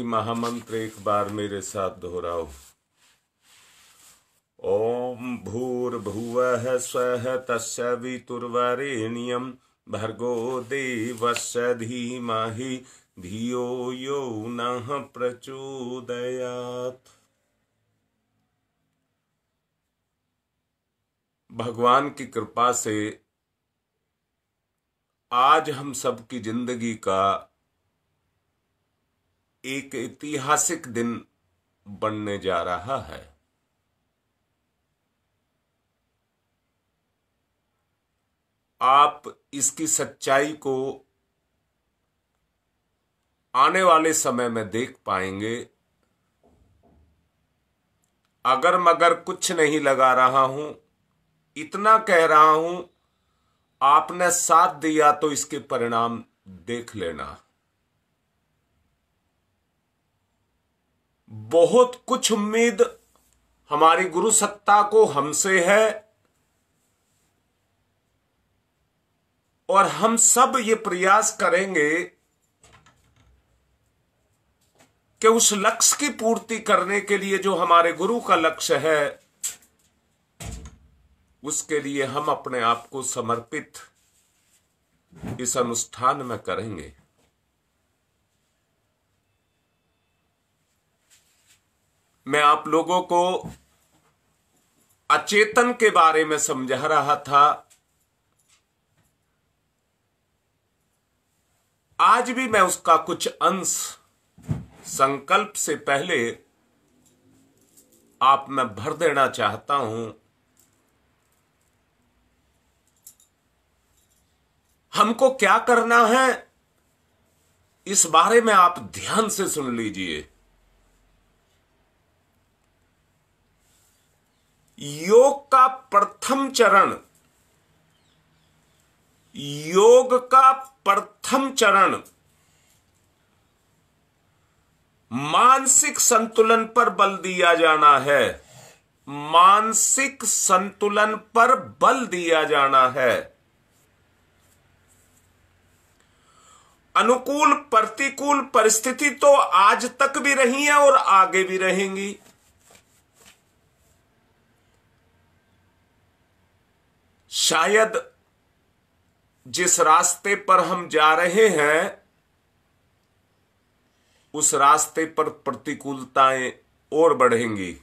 महामंत्र एक बार मेरे साथ दोहराओ। ओम भूर्भुवः स्वः तस्सवितुर्वरेण्यं भर्गो देवस्य धीमहि धियो यो नः प्रचोदयात्। भगवान की कृपा से आज हम सबकी जिंदगी का एक ऐतिहासिक दिन बनने जा रहा है। आप इसकी सच्चाई को आने वाले समय में देख पाएंगे। अगर मगर कुछ नहीं लगा रहा हूं, इतना कह रहा हूं, आपने साथ दिया तो इसके परिणाम देख लेना। बहुत कुछ उम्मीद हमारी गुरु सत्ता को हमसे है और हम सब ये प्रयास करेंगे कि उस लक्ष्य की पूर्ति करने के लिए जो हमारे गुरु का लक्ष्य है, उसके लिए हम अपने आप को समर्पित इस अनुष्ठान में करेंगे। मैं आप लोगों को अचेतन के बारे में समझा रहा था। आज भी मैं उसका कुछ अंश संकल्प से पहले आप में भर देना चाहता हूं। हमको क्या करना है, इस बारे में आप ध्यान से सुन लीजिए। योग का प्रथम चरण, योग का प्रथम चरण मानसिक संतुलन पर बल दिया जाना है। मानसिक संतुलन पर बल दिया जाना है। अनुकूल प्रतिकूल परिस्थिति तो आज तक भी रही है और आगे भी रहेंगी। शायद जिस रास्ते पर हम जा रहे हैं, उस रास्ते पर प्रतिकूलताएं और बढ़ेंगी।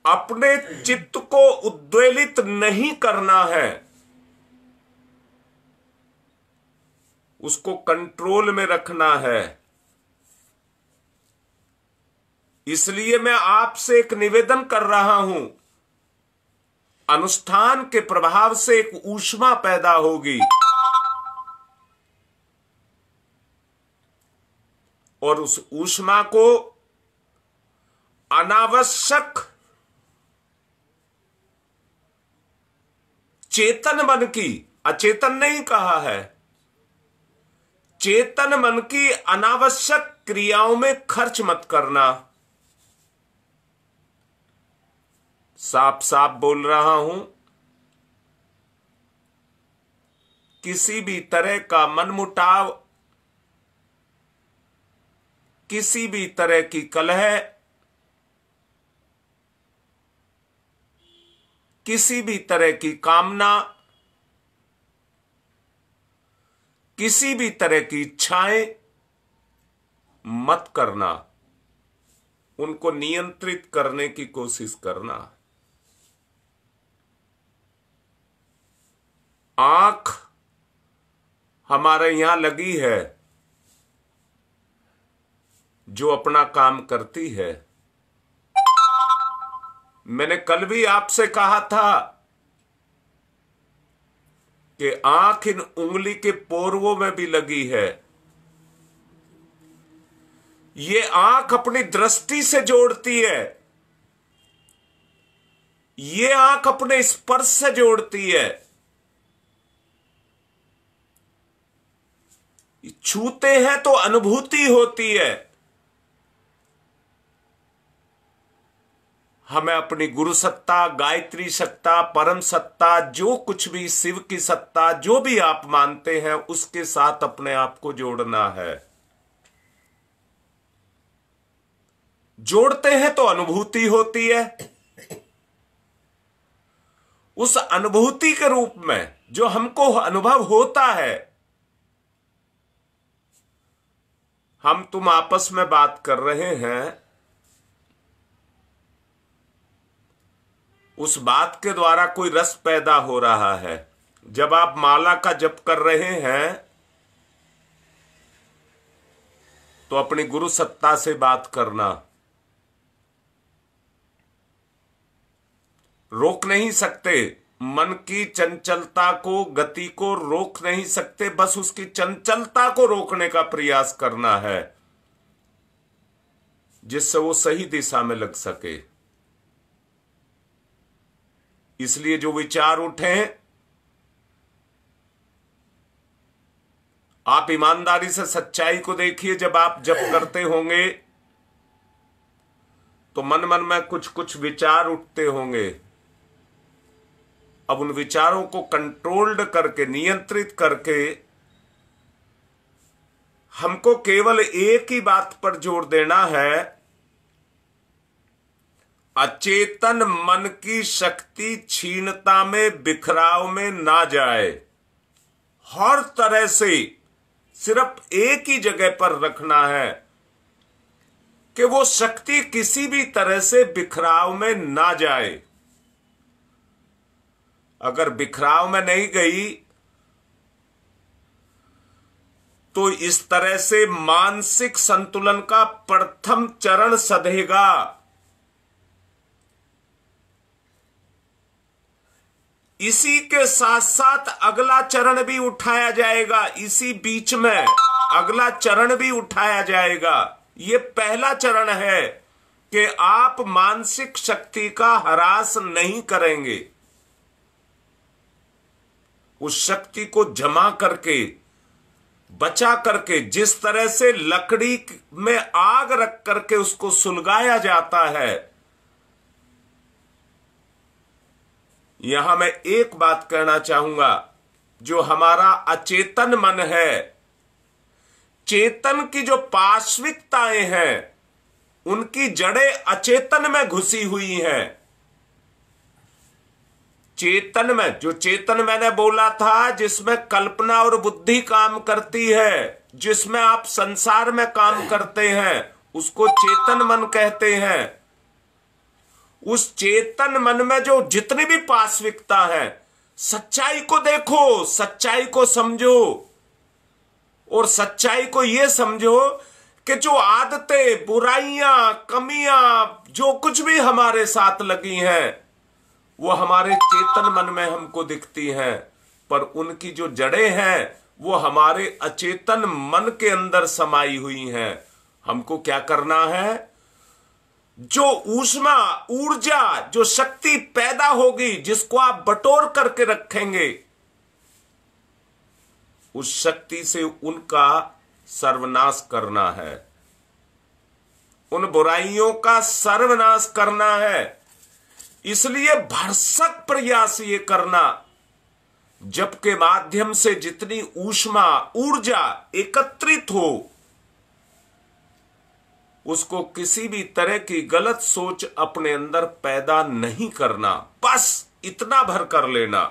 अपने चित्त को उद्वेलित नहीं करना है, उसको कंट्रोल में रखना है। इसलिए मैं आपसे एक निवेदन कर रहा हूं। अनुष्ठान के प्रभाव से एक ऊष्मा पैदा होगी और उस ऊष्मा को अनावश्यक चेतन मन की, अचेतन नहीं कहा है, चेतन मन की अनावश्यक क्रियाओं में खर्च मत करना। साफ साफ बोल रहा हूं, किसी भी तरह का मनमुटाव, किसी भी तरह की कलह, किसी भी तरह की कामना, किसी भी तरह की इच्छाएं मत करना। उनको नियंत्रित करने की कोशिश करना। आंख हमारे यहां लगी है, जो अपना काम करती है। मैंने कल भी आपसे कहा था कि आंख इन उंगली के पोरवों में भी लगी है। ये आंख अपनी दृष्टि से जोड़ती है, ये आंख अपने स्पर्श से जोड़ती है। छूते हैं तो अनुभूति होती है। हमें अपनी गुरु सत्ता, गायत्री सत्ता, परम सत्ता, जो कुछ भी शिव की सत्ता, जो भी आप मानते हैं, उसके साथ अपने आप को जोड़ना है। जोड़ते हैं तो अनुभूति होती है। उस अनुभूति के रूप में जो हमको अनुभव होता है, हम तुम आपस में बात कर रहे हैं, उस बात के द्वारा कोई रस पैदा हो रहा है। जब आप माला का जप कर रहे हैं तो अपनी गुरु सत्ता से बात करना। रोक नहीं सकते मन की चंचलता को, गति को रोक नहीं सकते, बस उसकी चंचलता को रोकने का प्रयास करना है जिससे वो सही दिशा में लग सके। इसलिए जो विचार उठे, आप ईमानदारी से सच्चाई को देखिए। जब आप जप करते होंगे तो मन मन में कुछ कुछ विचार उठते होंगे। अब उन विचारों को कंट्रोल्ड करके, नियंत्रित करके, हमको केवल एक ही बात पर जोर देना है, अचेतन मन की शक्ति क्षीणता में, बिखराव में ना जाए। हर तरह से सिर्फ एक ही जगह पर रखना है कि वो शक्ति किसी भी तरह से बिखराव में ना जाए। अगर बिखराव में नहीं गई तो इस तरह से मानसिक संतुलन का प्रथम चरण सधेगा। इसी के साथ साथ अगला चरण भी उठाया जाएगा। इसी बीच में अगला चरण भी उठाया जाएगा। ये पहला चरण है कि आप मानसिक शक्ति का ह्रास नहीं करेंगे। उस शक्ति को जमा करके, बचा करके, जिस तरह से लकड़ी में आग रख करके उसको सुलगाया जाता है, यहां मैं एक बात कहना चाहूंगा। जो हमारा अचेतन मन है, चेतन की जो पार्श्विकताएं हैं, उनकी जड़ें अचेतन में घुसी हुई हैं। चेतन में, जो चेतन मैंने बोला था, जिसमें कल्पना और बुद्धि काम करती है, जिसमें आप संसार में काम करते हैं, उसको चेतन मन कहते हैं। उस चेतन मन में जो जितनी भी पार्श्विकता है, सच्चाई को देखो, सच्चाई को समझो, और सच्चाई को यह समझो कि जो आदतें, बुराइयां, कमियां, जो कुछ भी हमारे साथ लगी हैं, वो हमारे चेतन मन में हमको दिखती हैं, पर उनकी जो जड़ें हैं वो हमारे अचेतन मन के अंदर समाई हुई हैं। हमको क्या करना है? जो ऊष्मा, ऊर्जा, जो शक्ति पैदा होगी, जिसको आप बटोर करके रखेंगे, उस शक्ति से उनका सर्वनाश करना है, उन बुराइयों का सर्वनाश करना है। इसलिए भरसक प्रयास ये करना, जप के माध्यम से जितनी ऊष्मा, ऊर्जा एकत्रित हो, उसको किसी भी तरह की गलत सोच अपने अंदर पैदा नहीं करना। बस इतना भर कर लेना।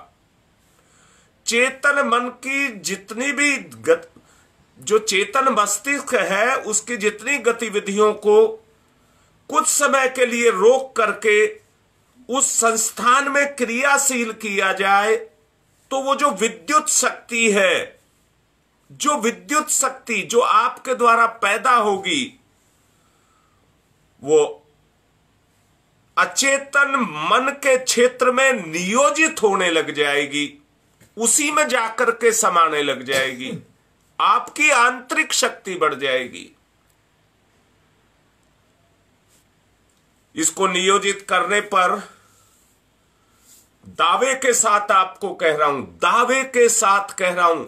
चेतन मन की जितनी भी जो चेतन मस्तिष्क है, उसकी जितनी गतिविधियों को कुछ समय के लिए रोक करके उस संस्थान में क्रियाशील किया जाए, तो वो जो विद्युत शक्ति है, जो विद्युत शक्ति जो आपके द्वारा पैदा होगी, वो अचेतन मन के क्षेत्र में नियोजित होने लग जाएगी, उसी में जाकर के समाने लग जाएगी। आपकी आंतरिक शक्ति बढ़ जाएगी। इसको नियोजित करने पर दावे के साथ आपको कह रहा हूं, दावे के साथ कह रहा हूं,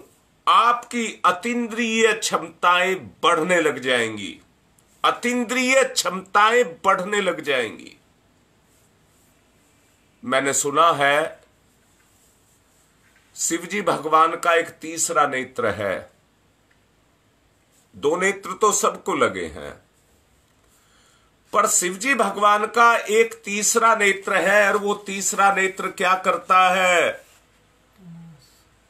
आपकी अतीन्द्रिय क्षमताएं बढ़ने लग जाएंगी। अतीन्द्रिय क्षमताएं बढ़ने लग जाएंगी। मैंने सुना है शिवजी भगवान का एक तीसरा नेत्र है। दो नेत्र तो सबको लगे हैं, पर शिवजी भगवान का एक तीसरा नेत्र है। और वो तीसरा नेत्र क्या करता है?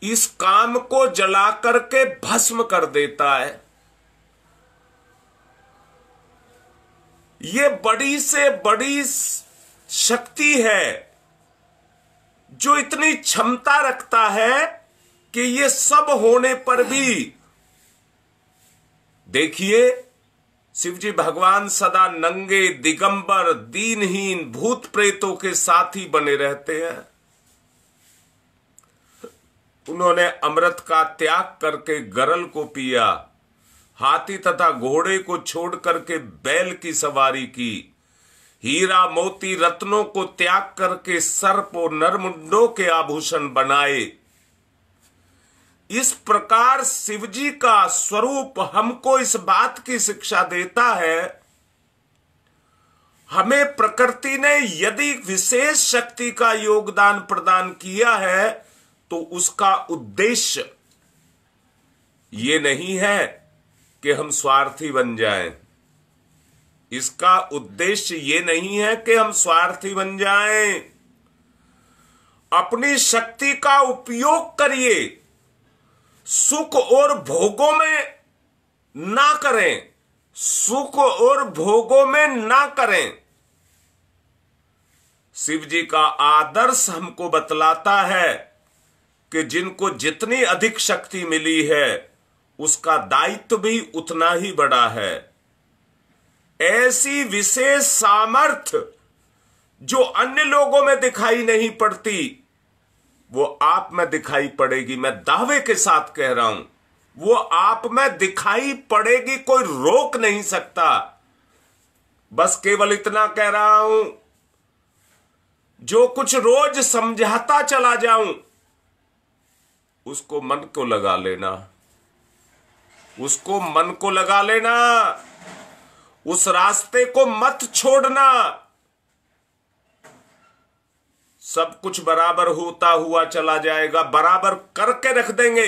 इस काम को जला करके भस्म कर देता है। ये बड़ी से बड़ी शक्ति है जो इतनी क्षमता रखता है कि ये सब होने पर भी, देखिए, शिवजी भगवान सदा नंगे, दिगंबर, दीनहीन, भूत प्रेतों के साथ ही बने रहते हैं। उन्होंने अमृत का त्याग करके गरल को पिया, हाथी तथा घोड़े को छोड़ करके बैल की सवारी की, हीरा मोती रत्नों को त्याग करके सर्प और नरमुंडों के आभूषण बनाए। इस प्रकार शिवजी का स्वरूप हमको इस बात की शिक्षा देता है, हमें प्रकृति ने यदि विशेष शक्ति का योगदान प्रदान किया है तो उसका उद्देश्य ये नहीं है कि हम स्वार्थी बन जाएं। इसका उद्देश्य ये नहीं है कि हम स्वार्थी बन जाएं। अपनी शक्ति का उपयोग करिए, सुख और भोगों में ना करें, सुख और भोगों में ना करें। शिव जी का आदर्श हमको बतलाता है कि जिनको जितनी अधिक शक्ति मिली है उसका दायित्व भी उतना ही बड़ा है। ऐसी विशेष सामर्थ्य जो अन्य लोगों में दिखाई नहीं पड़ती वो आप में दिखाई पड़ेगी। मैं दावे के साथ कह रहा हूं, वो आप में दिखाई पड़ेगी, कोई रोक नहीं सकता। बस केवल इतना कह रहा हूं, जो कुछ रोज समझाता चला जाऊं उसको मन को लगा लेना, उसको मन को लगा लेना, उस रास्ते को मत छोड़ना। सब कुछ बराबर होता हुआ चला जाएगा, बराबर करके रख देंगे।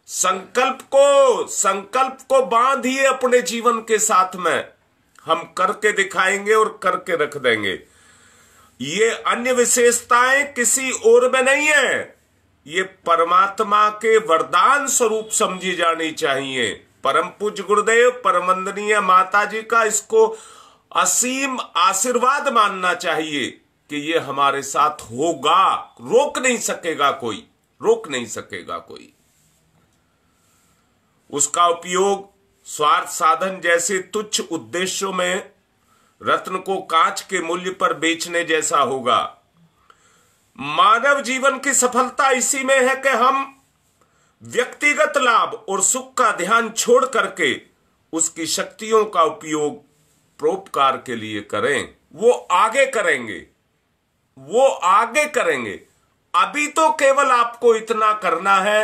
संकल्प को बांधिए अपने जीवन के साथ में, हम करके दिखाएंगे और करके रख देंगे। ये अन्य विशेषताएं किसी और में नहीं है, ये परमात्मा के वरदान स्वरूप समझी जानी चाहिए। परम पूज्य गुरुदेव परमंदनीय माता जी का इसको असीम आशीर्वाद मानना चाहिए कि ये हमारे साथ होगा। रोक नहीं सकेगा कोई, रोक नहीं सकेगा कोई। उसका उपयोग स्वार्थ साधन जैसे तुच्छ उद्देश्यों में रत्न को कांच के मूल्य पर बेचने जैसा होगा। मानव जीवन की सफलता इसी में है कि हम व्यक्तिगत लाभ और सुख का ध्यान छोड़ करके उसकी शक्तियों का उपयोग परोपकार के लिए करें। वो आगे करेंगे, वो आगे करेंगे। अभी तो केवल आपको इतना करना है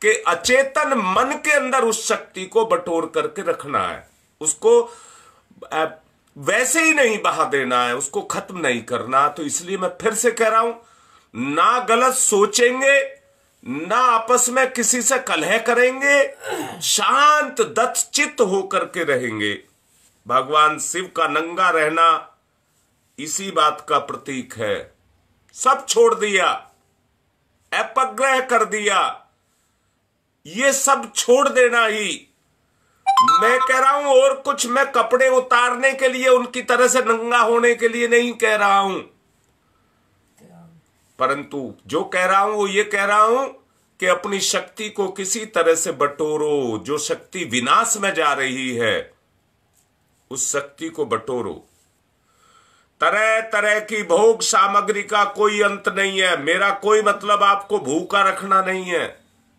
कि अचेतन मन के अंदर उस शक्ति को बटोर करके रखना है, उसको वैसे ही नहीं बहा देना है, उसको खत्म नहीं करना। तो इसलिए मैं फिर से कह रहा हूं, ना गलत सोचेंगे, ना आपस में किसी से कलह करेंगे, शांत दत्तचित्त होकर के रहेंगे। भगवान शिव का नंगा रहना इसी बात का प्रतीक है। सब छोड़ दिया, अपग्रह कर दिया, ये सब छोड़ देना ही। मैं कह रहा हूं और कुछ मैं कपड़े उतारने के लिए, उनकी तरह से नंगा होने के लिए नहीं कह रहा हूं, परंतु जो कह रहा हूं वो ये कह रहा हूं कि अपनी शक्ति को किसी तरह से बटोरो। जो शक्ति विनाश में जा रही है उस शक्ति को बटोरो। तरह तरह की भोग सामग्री का कोई अंत नहीं है। मेरा कोई मतलब आपको भूखा रखना नहीं है,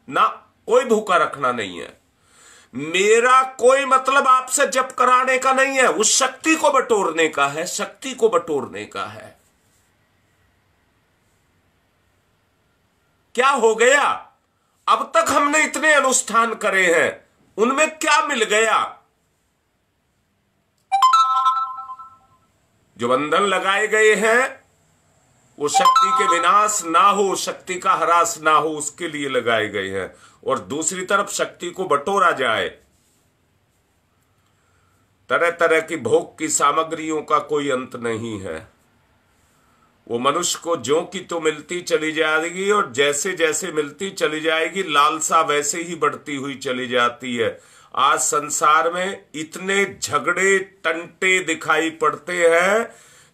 ना कोई भूखा रखना नहीं है। मेरा कोई मतलब आपसे जप कराने का नहीं है, उस शक्ति को बटोरने का है, शक्ति को बटोरने का है। क्या हो गया? अब तक हमने इतने अनुष्ठान करे हैं, उनमें क्या मिल गया? जो बंधन लगाए गए हैं वो शक्ति के विनाश ना हो, शक्ति का ह्रास ना हो, उसके लिए लगाए गए हैं। और दूसरी तरफ शक्ति को बटोरा जाए। तरह तरह की भोग की सामग्रियों का कोई अंत नहीं है। वो मनुष्य को ज्यों की तो मिलती चली जाएगी और जैसे जैसे मिलती चली जाएगी लालसा वैसे ही बढ़ती हुई चली जाती है। आज संसार में इतने झगड़े टंटे दिखाई पड़ते हैं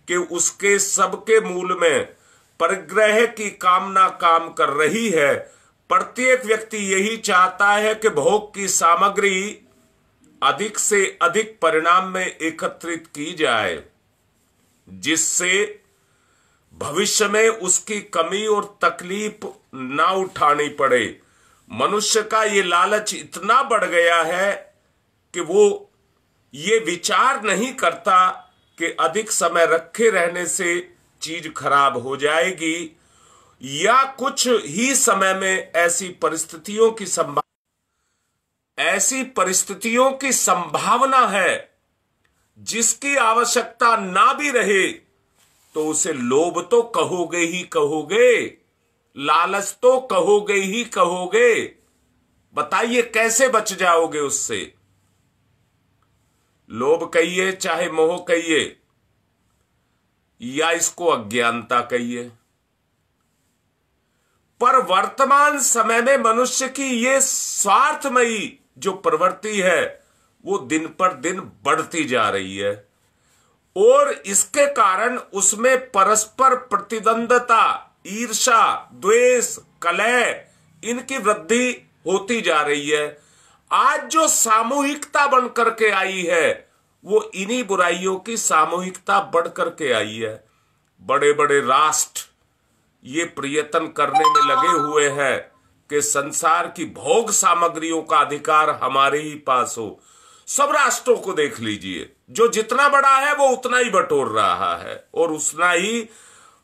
कि उसके सबके मूल में परिग्रह की कामना काम कर रही है। प्रत्येक व्यक्ति यही चाहता है कि भोग की सामग्री अधिक से अधिक परिणाम में एकत्रित की जाए, जिससे भविष्य में उसकी कमी और तकलीफ ना उठानी पड़े। मनुष्य का ये लालच इतना बढ़ गया है कि वो ये विचार नहीं करता कि अधिक समय रखे रहने से चीज खराब हो जाएगी या कुछ ही समय में ऐसी परिस्थितियों की संभावना है जिसकी आवश्यकता ना भी रहे तो उसे लोभ तो कहोगे ही कहोगे, लालच तो कहोगे ही कहोगे। बताइए कैसे बच जाओगे उससे? लोभ कहिए चाहे मोह कहिए या इसको अज्ञानता कहिए, पर वर्तमान समय में मनुष्य की ये स्वार्थमयी जो प्रवृत्ति है वो दिन पर दिन बढ़ती जा रही है और इसके कारण उसमें परस्पर प्रतिद्वंदता, ईर्ष्या, द्वेष, कलह इनकी वृद्धि होती जा रही है। आज जो सामूहिकता बन करके आई है वो इन्हीं बुराइयों की सामूहिकता बढ़ करके आई है। बड़े बड़े राष्ट्र ये प्रयत्न करने में लगे हुए हैं कि संसार की भोग सामग्रियों का अधिकार हमारे ही पास हो। सब राष्ट्रों को देख लीजिए, जो जितना बड़ा है वो उतना ही बटोर रहा है और उतना ही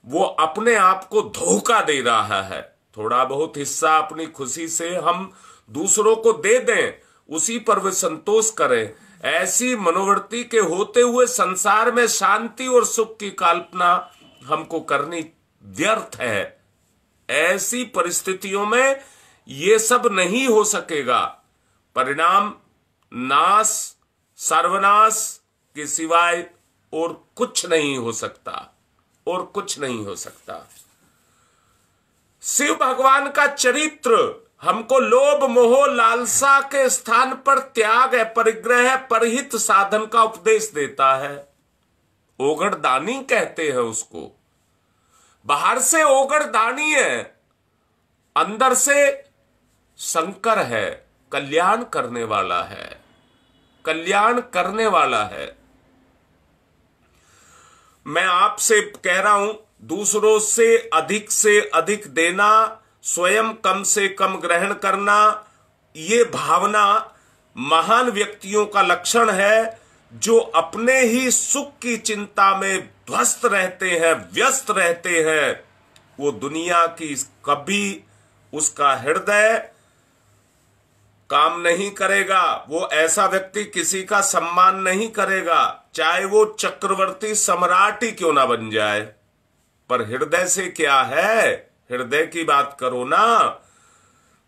वो अपने आप को धोखा दे रहा है। थोड़ा बहुत हिस्सा अपनी खुशी से हम दूसरों को दे दें, उसी पर वे संतोष करें। ऐसी मनोवृत्ति के होते हुए संसार में शांति और सुख की कल्पना हमको करनी व्यर्थ है। ऐसी परिस्थितियों में ये सब नहीं हो सकेगा। परिणाम नाश, सर्वनाश के सिवाय और कुछ नहीं हो सकता, और कुछ नहीं हो सकता। शिव भगवान का चरित्र हमको लोभ, मोह, लालसा के स्थान पर त्याग है, परिग्रह, परहित साधन का उपदेश देता है। ओगढ़ दानी कहते हैं उसको। बाहर से ओगढ़ दानी है, अंदर से शंकर है, कल्याण करने वाला है, कल्याण करने वाला है। मैं आपसे कह रहा हूं, दूसरों से अधिक देना, स्वयं कम से कम ग्रहण करना, ये भावना महान व्यक्तियों का लक्षण है, जो अपने ही सुख की चिंता में ध्वस्त रहते हैं, व्यस्त रहते हैं। वो दुनिया की कभी उसका हृदय काम नहीं करेगा। वो ऐसा व्यक्ति किसी का सम्मान नहीं करेगा, चाहे वो चक्रवर्ती सम्राट ही क्यों ना बन जाए। पर हृदय से क्या है, हृदय की बात करो ना।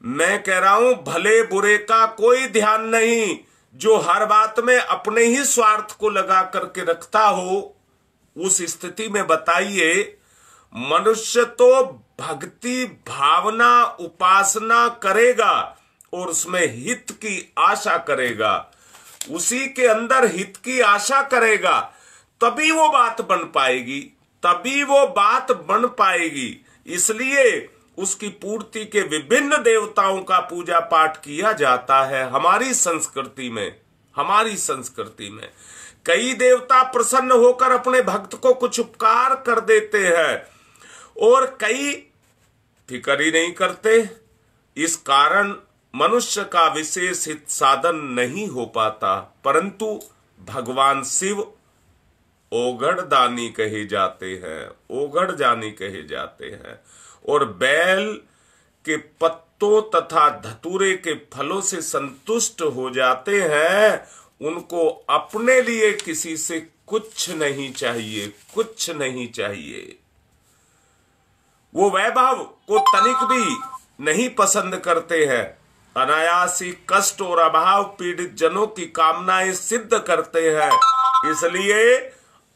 मैं कह रहा हूं भले बुरे का कोई ध्यान नहीं, जो हर बात में अपने ही स्वार्थ को लगा करके रखता हो, उस स्थिति में बताइए मनुष्य तो भक्ति भावना उपासना करेगा और उसमें हित की आशा करेगा, उसी के अंदर हित की आशा करेगा, तभी वो बात बन पाएगी, तभी वो बात बन पाएगी। इसलिए उसकी पूर्ति के विभिन्न देवताओं का पूजा पाठ किया जाता है। हमारी संस्कृति में कई देवता प्रसन्न होकर अपने भक्त को कुछ उपकार कर देते हैं और कई फिक्र ही नहीं करते। इस कारण मनुष्य का विशेष हित साधन नहीं हो पाता। परंतु भगवान शिव ओगढ़ दानी कहे जाते हैं, ओगढ़ जानी कहे जाते हैं और बैल के पत्तों तथा धतूरे के फलों से संतुष्ट हो जाते हैं। उनको अपने लिए किसी से कुछ नहीं चाहिए, कुछ नहीं चाहिए। वो वैभव को तनिक भी नहीं पसंद करते हैं। अनायासी कष्ट और अभाव पीड़ित जनों की कामनाएं सिद्ध करते हैं। इसलिए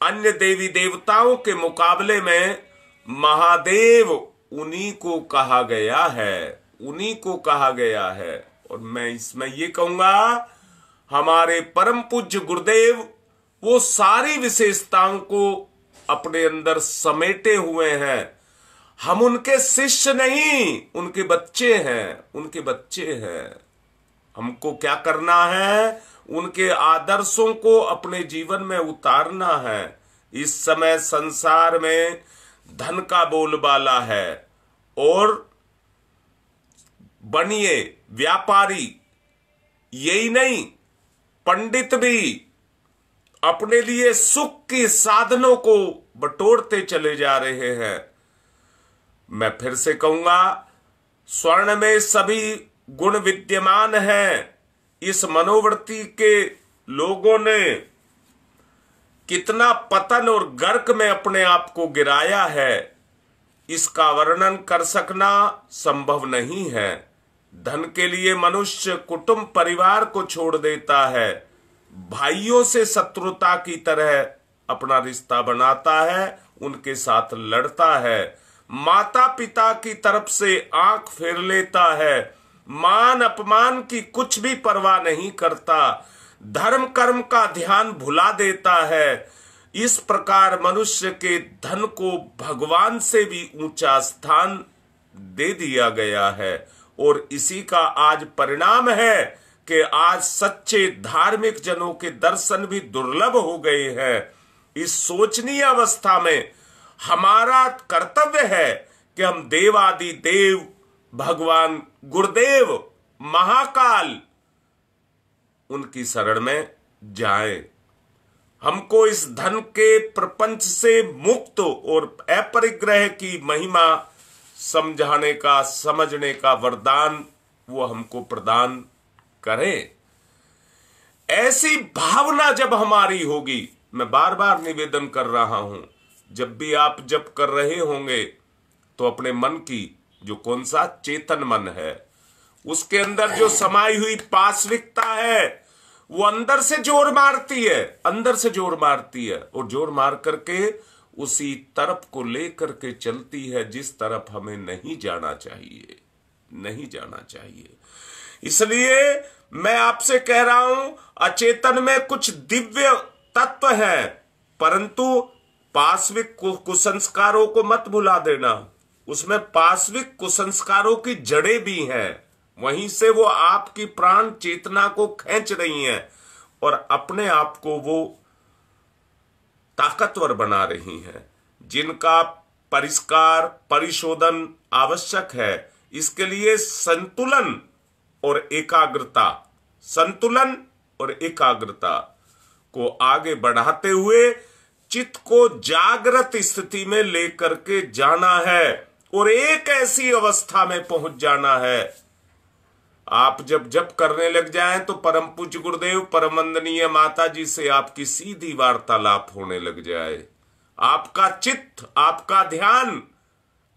अन्य देवी देवताओं के मुकाबले में महादेव उन्हीं को कहा गया है, उन्हीं को कहा गया है। और मैं इसमें ये कहूंगा, हमारे परम पूज्य गुरुदेव वो सारी विशेषताओं को अपने अंदर समेटे हुए हैं। हम उनके शिष्य नहीं, उनके बच्चे हैं, उनके बच्चे हैं। हमको क्या करना है? उनके आदर्शों को अपने जीवन में उतारना है। इस समय संसार में धन का बोलबाला है और बनिए व्यापारी, यही नहीं पंडित भी अपने लिए सुख के साधनों को बटोरते चले जा रहे हैं। मैं फिर से कहूंगा, स्वर्ण में सभी गुण विद्यमान हैं। इस मनोवृत्ति के लोगों ने कितना पतन और गर्क में अपने आप को गिराया है, इसका वर्णन कर सकना संभव नहीं है। धन के लिए मनुष्य कुटुंब परिवार को छोड़ देता है, भाइयों से शत्रुता की तरह अपना रिश्ता बनाता है, उनके साथ लड़ता है, माता पिता की तरफ से आंख फेर लेता है, मान अपमान की कुछ भी परवाह नहीं करता, धर्म कर्म का ध्यान भुला देता है। इस प्रकार मनुष्य के धन को भगवान से भी ऊंचा स्थान दे दिया गया है और इसी का आज परिणाम है कि आज सच्चे धार्मिक जनों के दर्शन भी दुर्लभ हो गए हैं। इस सोचनीय अवस्था में हमारा कर्तव्य है कि हम देवादि देव भगवान गुरुदेव महाकाल उनकी शरण में जाएं। हमको इस धन के प्रपंच से मुक्त और अपरिग्रह की महिमा समझाने का, समझने का वरदान वो हमको प्रदान करें। ऐसी भावना जब हमारी होगी, मैं बार बार निवेदन कर रहा हूं, जब भी आप जप कर रहे होंगे तो अपने मन की जो कौन सा चेतन मन है, उसके अंदर जो समाई हुई पाश्विकता है, वो अंदर से जोर मारती है, अंदर से जोर मारती है और जोर मार करके उसी तरफ को लेकर के चलती है जिस तरफ हमें नहीं जाना चाहिए, नहीं जाना चाहिए। इसलिए मैं आपसे कह रहा हूं, अचेतन में कुछ दिव्य तत्व है, परंतु पाश्विक कुसंस्कारों को मत भुला देना। उसमें पाश्विक कुसंस्कारों की जड़ें भी हैं, वहीं से वो आपकी प्राण चेतना को खींच रही हैं और अपने आप को वो ताकतवर बना रही हैं, जिनका परिष्कार परिशोधन आवश्यक है। इसके लिए संतुलन और एकाग्रता, संतुलन और एकाग्रता को आगे बढ़ाते हुए चित्त को जागृत स्थिति में लेकर के जाना है और एक ऐसी अवस्था में पहुंच जाना है। आप जब जप करने लग जाएं तो परम पूज्य गुरुदेव परम वंदनीय माता जी से आपकी सीधी वार्तालाप होने लग जाए। आपका चित्त, आपका ध्यान,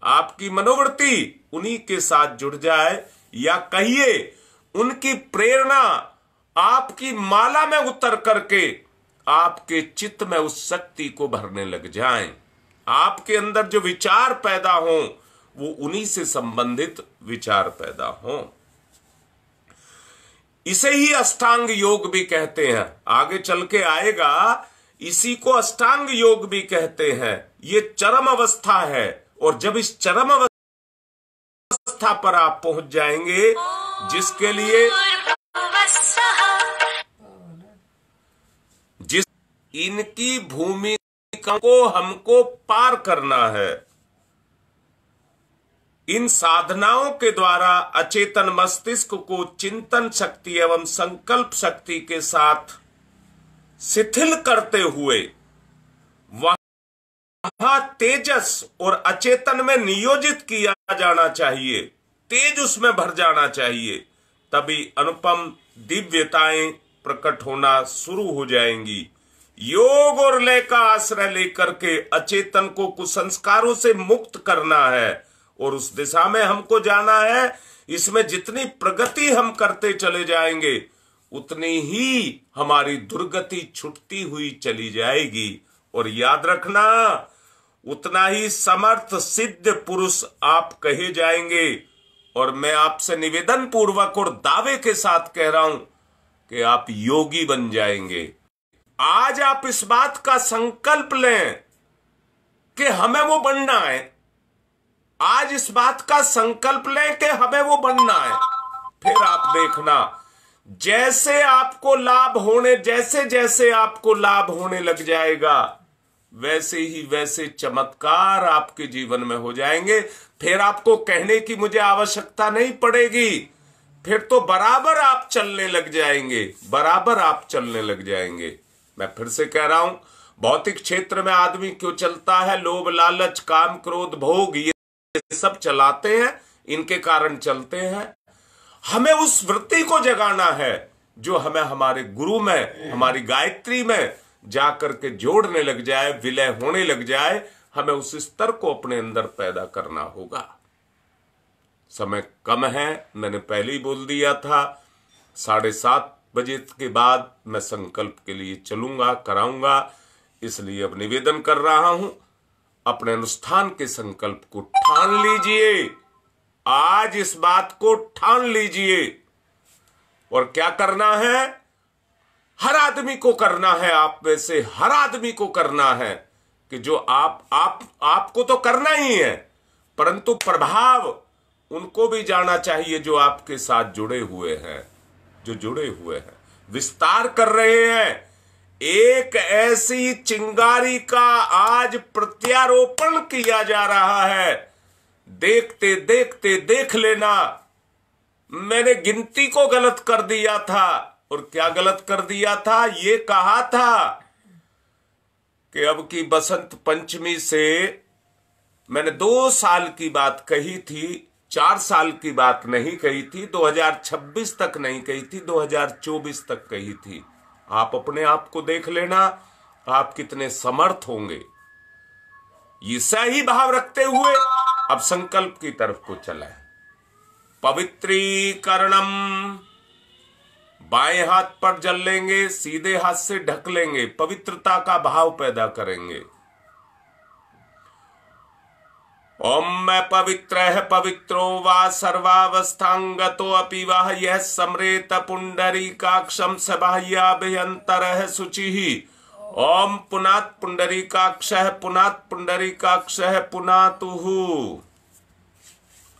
आपकी मनोवृत्ति उन्हीं के साथ जुड़ जाए, या कहिए उनकी प्रेरणा आपकी माला में उतर करके आपके चित्त में उस शक्ति को भरने लग जाएं। आपके अंदर जो विचार पैदा हों वो उन्हीं से संबंधित विचार पैदा हों। इसे ही अष्टांग योग भी कहते हैं, आगे चल के आएगा। इसी को अष्टांग योग भी कहते हैं। ये चरम अवस्था है और जब इस चरम अवस्था पर आप पहुंच जाएंगे, जिसके लिए जिस इनकी भूमिका को हमको पार करना है, इन साधनाओं के द्वारा अचेतन मस्तिष्क को चिंतन शक्ति एवं संकल्प शक्ति के साथ शिथिल करते हुए वहां तेजस और अचेतन में नियोजित किया जाना चाहिए, तेज उसमें भर जाना चाहिए। तभी अनुपम दिव्यताएं प्रकट होना शुरू हो जाएंगी। योग और लय का आश्रय लेकर के अचेतन को कुसंस्कारों से मुक्त करना है और उस दिशा में हमको जाना है। इसमें जितनी प्रगति हम करते चले जाएंगे उतनी ही हमारी दुर्गति छुटती हुई चली जाएगी। और याद रखना, उतना ही समर्थ सिद्ध पुरुष आप कहे जाएंगे। और मैं आपसे निवेदन पूर्वक और दावे के साथ कह रहा हूं कि आप योगी बन जाएंगे। आज आप इस बात का संकल्प लें कि हमें वो बनना है। आज इस बात का संकल्प लें कि हमें वो बनना है। फिर आप देखना, जैसे आपको लाभ होने, जैसे जैसे आपको लाभ होने लग जाएगा, वैसे ही वैसे चमत्कार आपके जीवन में हो जाएंगे। फिर आपको कहने की मुझे आवश्यकता नहीं पड़ेगी। फिर तो बराबर आप चलने लग जाएंगे, बराबर आप चलने लग जाएंगे। मैं फिर से कह रहा हूं, भौतिक क्षेत्र में आदमी क्यों चलता है? लोभ, लालच, काम, क्रोध, भोग, ये सब चलाते हैं, इनके कारण चलते हैं। हमें उस वृत्ति को जगाना है जो हमें हमारे गुरु में, हमारी गायत्री में जाकर के जोड़ने लग जाए, विलय होने लग जाए। हमें उस स्तर को अपने अंदर पैदा करना होगा। समय कम है, मैंने पहले ही बोल दिया था। 7:30 बजे के बाद मैं संकल्प के लिए चलूंगा, कराऊंगा। इसलिए अब निवेदन कर रहा हूं, अपने अनुष्ठान के संकल्प को ठान लीजिए। आज इस बात को ठान लीजिए। और क्या करना है? हर आदमी को करना है, आप में से हर आदमी को करना है कि जो आपको तो करना ही है, परंतु प्रभाव उनको भी जाना चाहिए जो आपके साथ जुड़े हुए हैं, जो जुड़े हुए हैं, विस्तार कर रहे हैं। एक ऐसी चिंगारी का आज प्रत्यारोपण किया जा रहा है। देखते देखते देख लेना, मैंने गिनती को गलत कर दिया था। और क्या गलत कर दिया था? ये कहा था कि अब की बसंत पंचमी से, मैंने 2 साल की बात कही थी, 4 साल की बात नहीं कही थी, 2026 तक नहीं कही थी, 2024 तक कही थी। आप अपने आप को देख लेना, आप कितने समर्थ होंगे। ये सही भाव रखते हुए अब संकल्प की तरफ को चला है। पवित्रीकरणम, बाएं हाथ पर जल लेंगे, सीधे हाथ से ढक लेंगे, पवित्रता का भाव पैदा करेंगे। ओम मैं पवित्र है, पवित्रो वा सर्वावस्थांगतो अपि वह यह समरेत पुंडरीकाक्षम स बाह्याभ्यंतर शुचि। ओम पुनात् पुंडरीकाक्ष पुनात् पुंडरीकाक्ष पुनातुः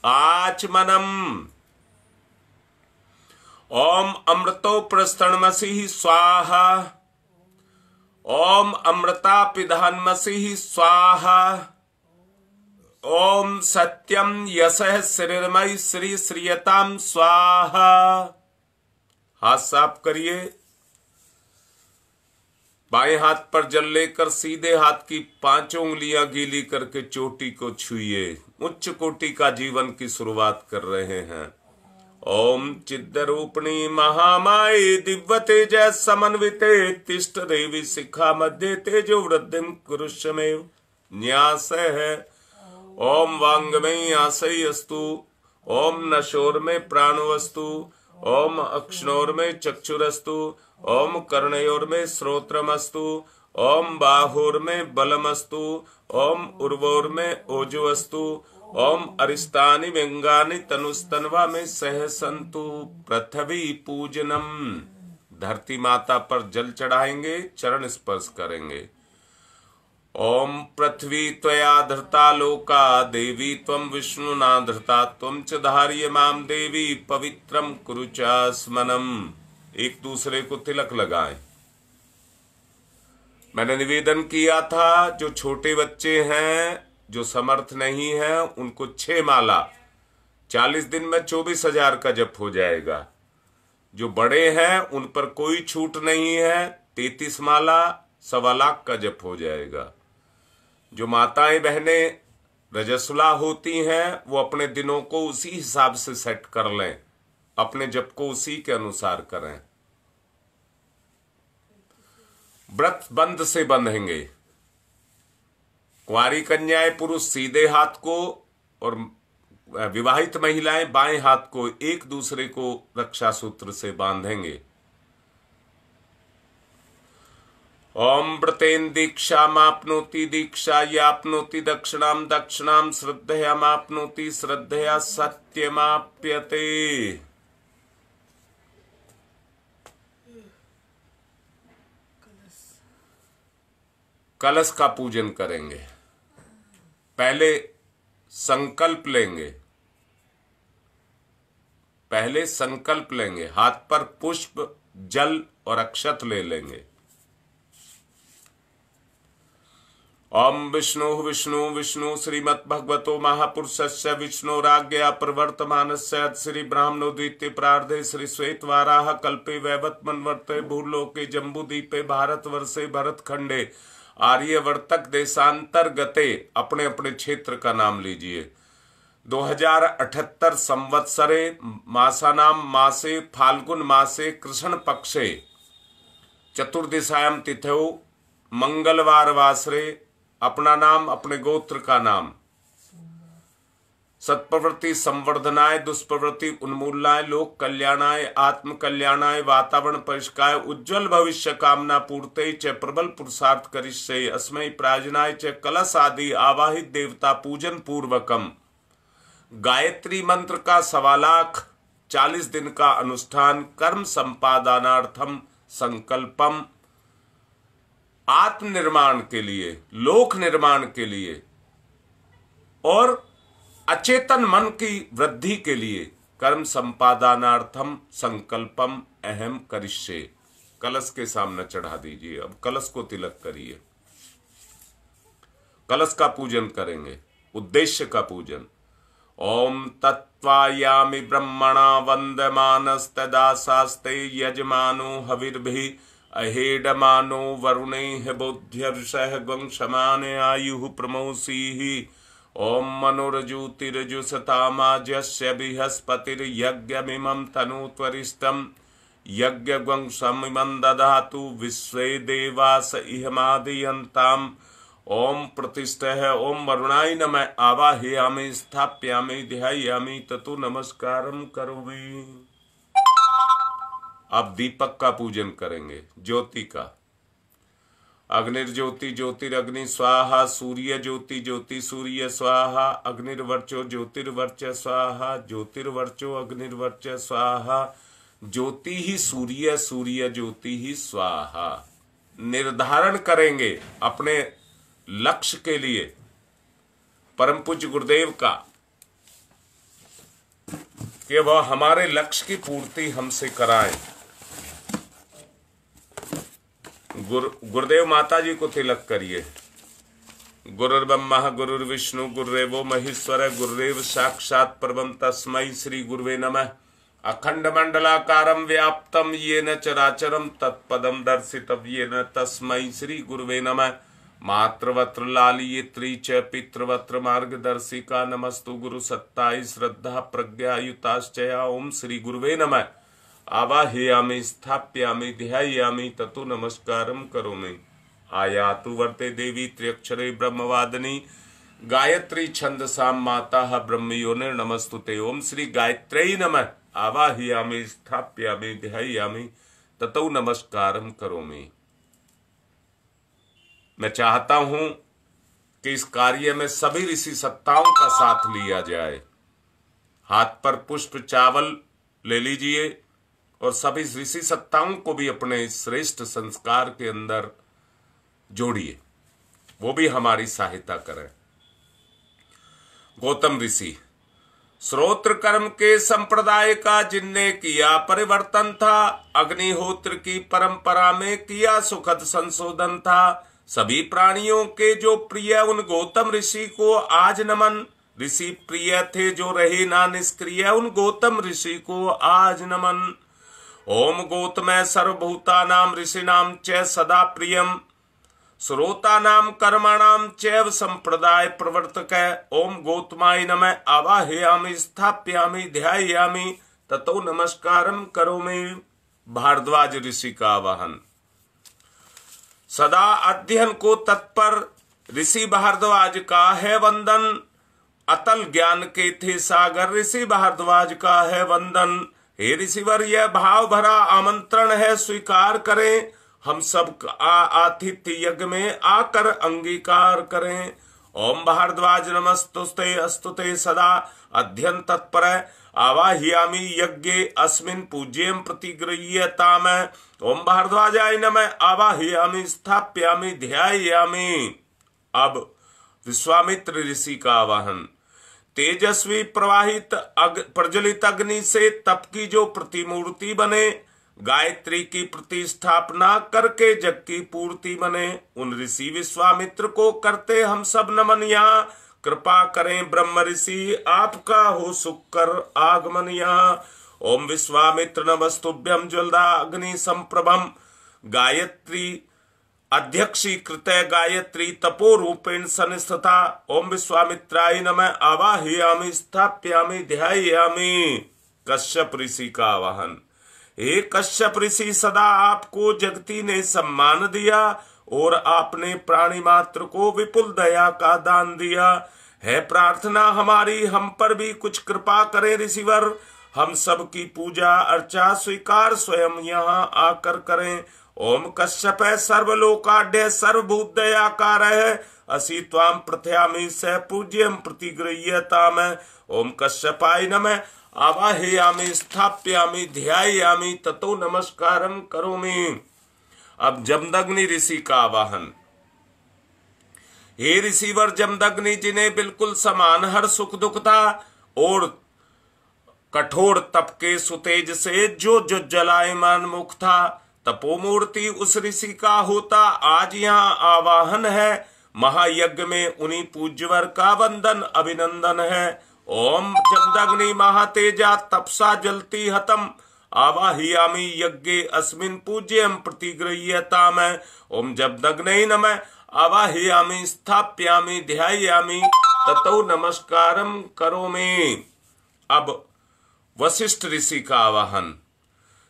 आचमनम। ओम अमृतो प्रस्तणमसि स्वाहा। ओम अमृता पिधानमसि स्वाहा। ओम सत्यम यशः श्रीर्मयी श्री श्रीयताम स्वाहा। हाथ साफ करिए, बाएं हाथ पर जल लेकर सीधे हाथ की 5 उंगलियां गीली करके चोटी को छुइए। उच्च कोटि का जीवन की शुरुआत कर रहे हैं। ओम चिद्रूपिणी महामाये दिव्य तेज समन्विते तिष्ठ देवी शिखा मध्य तेजो वृद्धिम कुरुष्यमेव न्यास है। ओम वांग में आशय अस्तु। ओम नशोर में प्राणवस्तु। ओम अक्ष्णोर में चक्षुरस्तु। ओम कर्णयोर में श्रोत्रमस्तु। ओम बाहोर में बलमस्तु। ओम उर्वोर में ओजोस्तु। ओम अरिस्तानि व्यंगानि तनुस्तनवा में सहसंतु। पृथ्वी पूजनम, धरती माता पर जल चढ़ाएंगे, चरण स्पर्श करेंगे। ओम पृथ्वी त्वया धृता लोका देवी त्वं विष्णुना धृता त्वं च धार्य माम देवी पवित्रम कुरु चास्मनम। एक दूसरे को तिलक लगाएं। मैंने निवेदन किया था, जो छोटे बच्चे हैं, जो समर्थ नहीं है, उनको 6 माला 40 दिन में 24,000 का जप हो जाएगा। जो बड़े हैं उन पर कोई छूट नहीं है, 33 माला 1.25 लाख का जप हो जाएगा। जो माताएं बहनें रजस्वला होती हैं, वो अपने दिनों को उसी हिसाब से सेट कर लें, अपने जप को उसी के अनुसार करें। व्रत बंद से बंधेंगे। कुंवारी कन्याएं पुरुष सीधे हाथ को और विवाहित महिलाएं बाएं हाथ को एक दूसरे को रक्षा सूत्र से बांधेंगे। ओम व्रतेन दीक्षामाप्नोति दीक्षा याप्नोति दक्षिणाम दक्षिणाम श्रद्धयामाप्नोति श्रद्धया सत्यमाप्यते। कलश का पूजन करेंगे। पहले संकल्प लेंगे, हाथ पर पुष्प, जल और अक्षत ले लेंगे। ओम विष्णु विष्णु विष्णु श्रीमद्भगवतो महापुरुषस्य विष्णुराज्ञया प्रवर्तमानस्य श्री ब्राह्मणो द्वितीय प्रार्धे श्री श्वेत वाराह कल्पे वैवत मनवर्ते भूलोके जम्बूदीपे भारतवर्षे भरतखंडे आर्यवर्तक देशांतर्गते, अपने अपने क्षेत्र का नाम लीजिए। 2078 संवत्सरे मासानाम मासे फाल्गुन मासे कृष्ण पक्षे चतुर्दिशायाम तिथौ मंगलवार वासरे अपना नाम, अपने गोत्र का नाम, सत्प्रवृत्ति संवर्धनाय, दुष्प्रवृत्ति उन्मूलनाय, लोक कल्याणाय, आत्म कल्याणाय, वातावरण परिष्काय, उज्जवल भविष्य कामना पूर्ते च प्रबल पुरुषार्थ करिष्ये अस्मै प्राजनाय च कलश आदि आवाहित देवता पूजन पूर्वकम। गायत्री मंत्र का 1,40,000 दिन का अनुष्ठान कर्म संपादनार्थम संकल्पम, आत्मनिर्माण के लिए, लोक निर्माण के लिए और अचेतन मन की वृद्धि के लिए कर्म संपादनार्थम संकल्पम अहम करिष्ये। कलश के सामने चढ़ा दीजिए। अब कलश को तिलक करिए। कलश का पूजन करेंगे। उद्देश्य का पूजन। ओम तत्वायामि ब्रह्मणा वंदमानस्तदा शास्ते यजमानो हविर्भि अहेडमानो वरुणैः बोध्यर्षः गंक्षमाने आयुः प्रमोसीहि। ओम मनोरजुतिरजुसतामाजस्य बृहस्पतिर्यज्ञमिमं तनुत्वरिष्टं यज्ञगंशमिमं दधातु विश्वे देवास इहमादयन्ताम्। ओम प्रतिष्ठः। ओम वरुणाय नमः। आवाहयामि स्थाप्यामि ध्यायामि ततो नमस्कारं करोमि। अब दीपक का पूजन करेंगे, ज्योति का। अग्निर्ज्योति ज्योतिरग्नि स्वाहा, सूर्य ज्योति ज्योति सूर्य स्वाहा, अग्निर्वर्चो ज्योतिर्वर्च स्वाहा, ज्योतिर्वर्चो अग्निर्वर्च स्वाहा, ज्योति ही सूर्य, सूर्य ज्योति ही स्वाहा। निर्धारण करेंगे अपने लक्ष्य के लिए परम पूज्य गुरुदेव का कि वह हमारे लक्ष्य की पूर्ति हमसे कराएं। गुरुदेव माता जी को तिलक करिए। गुरुर्ब्रह्मा गुरुर्विष्णु गुरुदेवो महेश्वर गुरुदेव साक्षात् परब्रह्म तस्मै श्री गुरुवे नमः। अखंड मंडलाकारं व्याप्तं येन चराचरं तत्पदं दर्शितं येन तस्मै श्री गुरुवे नमः। मातृवत्र लालियत्री च पितृवत्र मार्गदर्शिका नमस्तु गुरु सत्ताई श्रद्धा प्रज्ञायुताश्चया। ओम श्री गुरुवे नमः। आवाहयामि स्थाप्यामि ध्यायामि ततो नमस्कारं करोमि। आयातु वर्ते देवी त्र्यक्षरे ब्रह्मवादिनी गायत्री छंदसां माता ब्रह्मयोनिर्नमस्तुते। ओम श्री गायत्र्यै नमः। आवाहयामि स्थाप्यामि ध्यायामि ततो नमस्कारं करोमि। मैं चाहता हूं कि इस कार्य में सभी ऋषि सत्ताओं का साथ लिया जाए। हाथ पर पुष्प चावल ले लीजिए और सभी ऋषि सत्ताओं को भी अपने श्रेष्ठ संस्कार के अंदर जोड़िए, वो भी हमारी सहायता करें। गौतम ऋषि श्रोत्र कर्म के संप्रदाय का जिनने किया परिवर्तन था, अग्निहोत्र की परंपरा में किया सुखद संशोधन था। सभी प्राणियों के जो प्रिय उन गौतम ऋषि को आज नमन। ऋषि प्रिय थे जो रहे ना निष्क्रिय, उन गौतम ऋषि को आज नमन। ओम गौतमय सर्वभूतानां ऋषिणां च सदा प्रियम, श्रोतानां कर्माणां चैव संप्रदाय प्रवर्तक। ओम गौतमाय नमः। आवाहयामि स्थाप्यामि ध्यायामि ततो नमस्कारं करोमि। भारद्वाज ऋषि का आवाहन। सदा अध्ययन को तत्पर ऋषि भारद्वाज का है वंदन। अतल ज्ञान के थे सागर, ऋषि भारद्वाज का है वंदन। हे ऋषिवर, यह भाव भरा आमंत्रण है, स्वीकार करें। हम सब आतिथ्य यज्ञ में आकर अंगीकार करें। ओम भारद्वाज नमस्तुते अस्तुते सदा अध्ययन तत्पर आवाह्यामि यज्ञे अस्मिन् पूज्यं प्रतिगृह्यताम। ओम भारद्वाजाय नमः आवाह्यामि स्थाप्यामि ध्यायामि। अब विश्वामित्र ऋषि का आवाहन। तेजस्वी प्रवाहित प्रज्वलित अग्नि से तप की जो प्रतिमूर्ति बने, गायत्री की प्रतिष्ठापना करके जग की पूर्ति बने, उन ऋषि विश्वामित्र को करते हम सब नमन। यहाँ कृपा करें ब्रह्म ऋषि, आपका हो सुख कर आगमन यहाँ। ओम विश्वामित्र नमस्तुभ्यं ज्वलदा अग्नि संप्रभम गायत्री अध्यक्षी कृत गायत्री तपो रूपेण सनिष्ठता। ओम विश्वामित्राय नमः आवाह्यामि स्थाप्यामि ध्यायामि। कश्यप ऋषि का आवाहन। हे कश्यप ऋषि, सदा आपको जगती ने सम्मान दिया और आपने प्राणी मात्र को विपुल दया का दान दिया है। प्रार्थना हमारी, हम पर भी कुछ कृपा करें ऋषिवर। हम सब की पूजा अर्चा स्वीकार स्वयं यहाँ आकर करें। ओम कश्यप सर्वलोकाढ्य सर्वभूत दयाकार है, असि त्वाम प्रथयामि स पूज्यम प्रतिगृह्यताम। ओम कश्यपाय नमः आवाह्यामि स्थाप्यामि ध्यायामि ततो नमस्कारम करोमि। अब जमदग्नि ऋषि का आवाहन। हे ऋषिवर, जमदग्नि जिन्हें बिल्कुल समान हर सुख दुख था और कठोर तप के सुतेज से जो जलायमान मुख था, तपोमूर्ति उस ऋषि का होता आज यहाँ आवाहन है। महायज्ञ में उन्हीं पूज्यवर का वंदन अभिनंदन है। ओम जमदग्नि महातेजा तपसा जलती हतम आवाह्यामि यज्ञे अस्मिन् पूज्यं प्रतिगृह्यताम। ओम जमदग्नै नमः आवाह्यामि स्थाप्यामि ध्यायामि ततो नमस्कारम करोमि। अब वशिष्ठ ऋषि का आवाहन।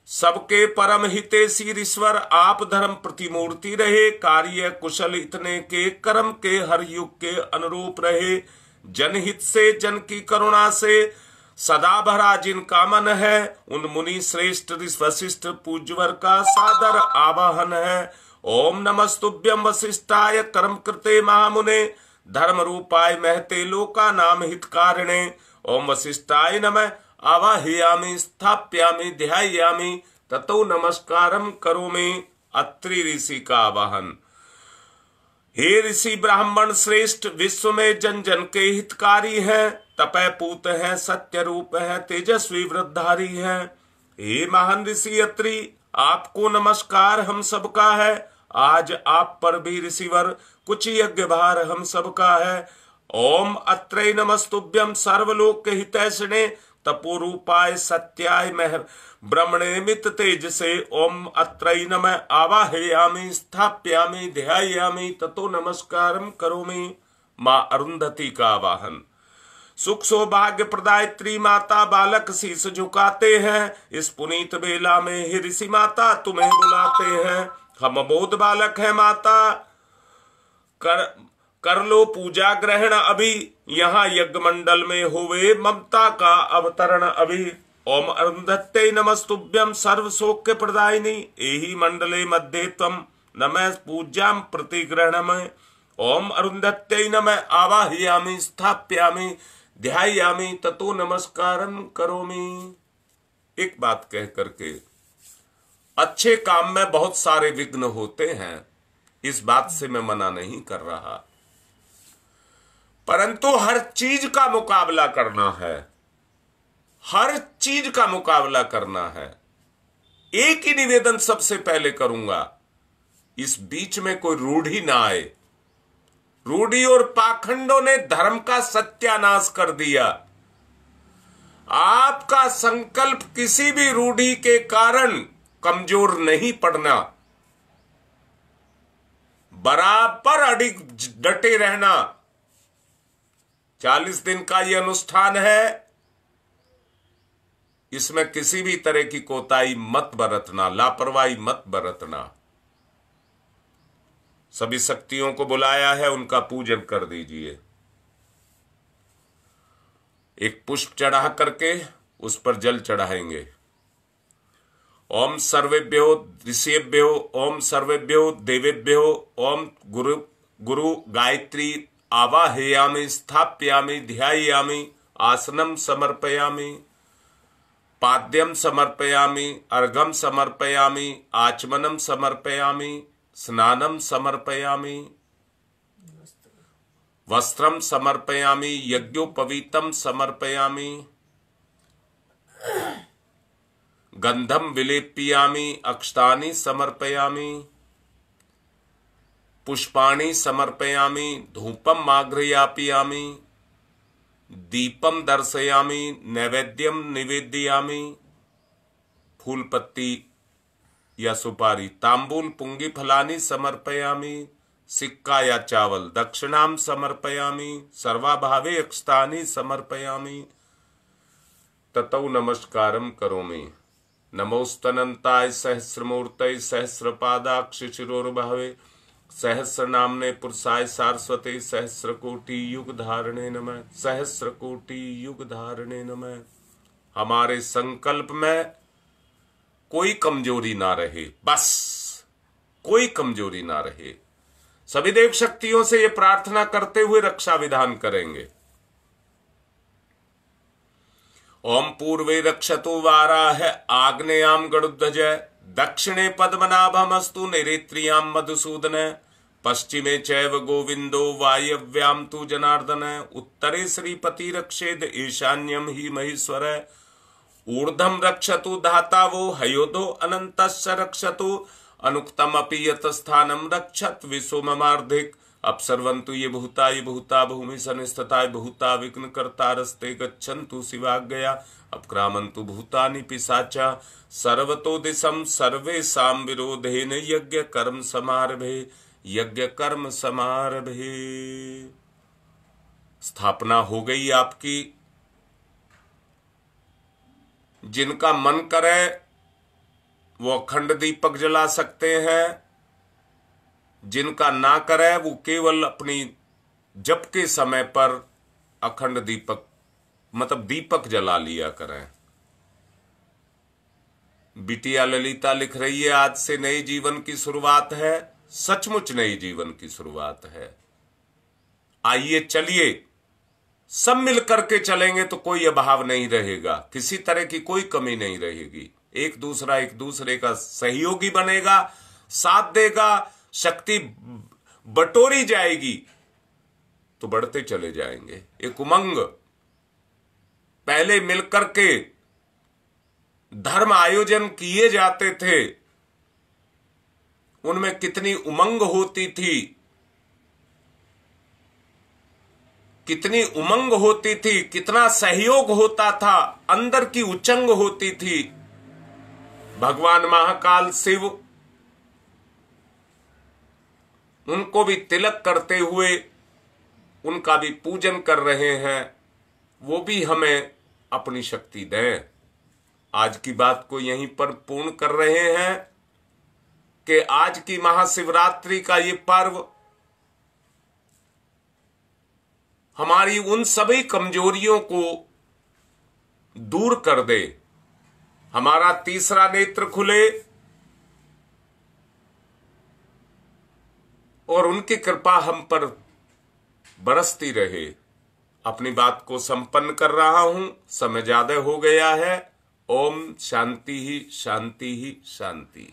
सबके परम हितेशी ईश्वर, आप धर्म प्रतिमूर्ति रहे, कार्य कुशल इतने के कर्म के हर युग के अनुरूप रहे। जनहित से जन की करुणा से सदा भरा जिनका मन है, उन मुनि श्रेष्ठ वशिष्ठ पूज्यवर का सादर आवाहन है। ओम नमस्तुभ्यं वशिष्ठाय कर्म कृते महामुने धर्म रूपाय महते लोका नाम हितकारिणे। ओम वशिष्ठाय नमः आवाह्यामि स्थाप्यामि ध्यायामि ततो नमस्कारम करोमि। अत्रि ऋषि का आवाहन। हे ऋषि ब्राह्मण श्रेष्ठ, विश्व में जन जन के हितकारी हैं, तपय पूत हैं, सत्य रूप हैं, तेजस्वी वृद्धधारी हैं। हे महान ऋषि अत्रि, आपको नमस्कार हम सबका है। आज आप पर भी ऋषिवर कुछ यज्ञ भार हम सबका है। ओम अत्रै नमस्तुभ्यं सर्वलोक हितैषिणे तपोरूपाय सत्याय महर ब्रह्मणे मित तेज से। ओम अत्रै नमः आवाह्यामि स्थाप्यामि ध्यायामि ततो नमस्कारम करोमि। मां अरुंधति का आवाहन। सुख सौभाग्य प्रदायत्री माता, बालक शीश झुकाते हैं, इस पुनीत बेला में हे ऋषि माता तुम्हें बुलाते हैं। हम अबोध बालक हैं माता, कर लो पूजा ग्रहण अभी, यहाँ यज्ञ मंडल में होवे ममता का अवतरण अभी। ओम अरुंधत्ते नमस्तुभ्यं सर्व सौख्य प्रदायिनी, एहि मंडले मध्ये त्वं नमः पूज्यां प्रतिग्रहणमय। ओम अरुंधत्ते नमः आवाह्यामि स्थाप्यामि ध्यायामि ततो नमस्कारम करोमि। एक बात कह करके, अच्छे काम में बहुत सारे विघ्न होते हैं, इस बात से मैं मना नहीं कर रहा, परंतु हर चीज का मुकाबला करना है, हर चीज का मुकाबला करना है। एक ही निवेदन सबसे पहले करूंगा, इस बीच में कोई रूढ़ी ना आए। रूढ़ी और पाखंडों ने धर्म का सत्यानाश कर दिया। आपका संकल्प किसी भी रूढ़ी के कारण कमजोर नहीं पड़ना, बराबर अडिग डटे रहना। 40 दिन का यह अनुष्ठान है, इसमें किसी भी तरह की कोताही मत बरतना, लापरवाही मत बरतना। सभी शक्तियों को बुलाया है, उनका पूजन कर दीजिए। एक पुष्प चढ़ा करके उस पर जल चढ़ाएंगे। ओम सर्वेभ्यो ऋषिभ्यो, ओम सर्वेभ्यो देवेभ्यो, ओम गुरु गुरु गायत्री आवाहयामि, स्थाप्यामि, ध्यायामि, आसनम समर्पयामि, पाद्यम समर्पयामि, अर्घम समर्पयामि, आचमनम समर्पयामि, स्नानम समर्पयामि, वस्त्रम समर्पयामि, यज्ञोपवीतम समर्पयामि, गंधम विलेप्यामि, अक्षतानि समर्पयामि, पुष्पाणि समर्पयामि, धूपम आघ्रापयामि, दीपम दर्शयामि, नैवेद्यम निवेदयामि, फूल पत्ती या सुपारी, तांबूल पुंगी फलानि समर्पयामि, सिक्का या चावल, दक्षिणाम समर्पयामि, सर्वाभावे अक्षतानि समर्पयामि, ततौ नमस्कारम करोमि। नमोस्तनंताय सहस्रमूर्तये सहस्रपादाक्ष शिरोर्भावे सहस्र नामने पुरुषाय सारस्वते सहस्रकोटि युग धारणे नमः, सहस्रकोटि युग धारणे नमः। हमारे संकल्प में कोई कमजोरी ना रहे, बस कोई कमजोरी ना रहे। सभी देव शक्तियों से ये प्रार्थना करते हुए रक्षा विधान करेंगे। ओम पूर्वे रक्षतु वाराह आग्नेयाम गरुध्वज, दक्षिणे पद्मनाभमस्तु नैऋत्याम मधुसूदन, पश्चिमे चैव गोविंदो वायव्याम तु जनार्दन, उत्तरे श्रीपति रक्षेद ईशान्यम ही महेश्वर, ऊर्ध्वम रक्षतु धाता वो हयोधो अनंतस्य रक्षतु, अनुक्तम अपि यतस्थानम रक्षत विश्वममार्धिक, अपसर्वन्तु ये भूता भूमि सनिस्थिताय भूता विघ्न कर्तारस्ते गच्छन्तु शिवाज्ञया, अपक्रामन्तु भूतानि पिशाचा, सर्वतो दिशम सर्वेषां विरोधेन यज्ञ कर्म समारभे, यज्ञ कर्म समारभे। स्थापना हो गई आपकी। जिनका मन करे वो अखंड दीपक जला सकते हैं, जिनका ना करे वो केवल अपनी जप के समय पर अखंड दीपक मतलब दीपक जला लिया करें। बिटिया ललिता लिख रही है, आज से नए जीवन की शुरुआत है, सचमुच नए जीवन की शुरुआत है। आइए चलिए, सब मिलकर के चलेंगे तो कोई अभाव नहीं रहेगा, किसी तरह की कोई कमी नहीं रहेगी। एक दूसरे का सहयोगी बनेगा, साथ देगा, शक्ति बटोरी जाएगी तो बढ़ते चले जाएंगे। एक उमंग, पहले मिलकर के धर्म आयोजन किए जाते थे, उनमें कितनी उमंग होती थी, कितनी उमंग होती थी, कितना सहयोग होता था, अंदर की उचंग होती थी। भगवान महाकाल शिव उनको भी तिलक करते हुए उनका भी पूजन कर रहे हैं, वो भी हमें अपनी शक्ति दें। आज की बात को यहीं पर पूर्ण कर रहे हैं कि आज की महाशिवरात्रि का ये पर्व हमारी उन सभी कमजोरियों को दूर कर दे, हमारा तीसरा नेत्र खुले और उनकी कृपा हम पर बरसती रहे। अपनी बात को संपन्न कर रहा हूं, समय ज्यादा हो गया है। ओम शांति ही शांति ही शांति।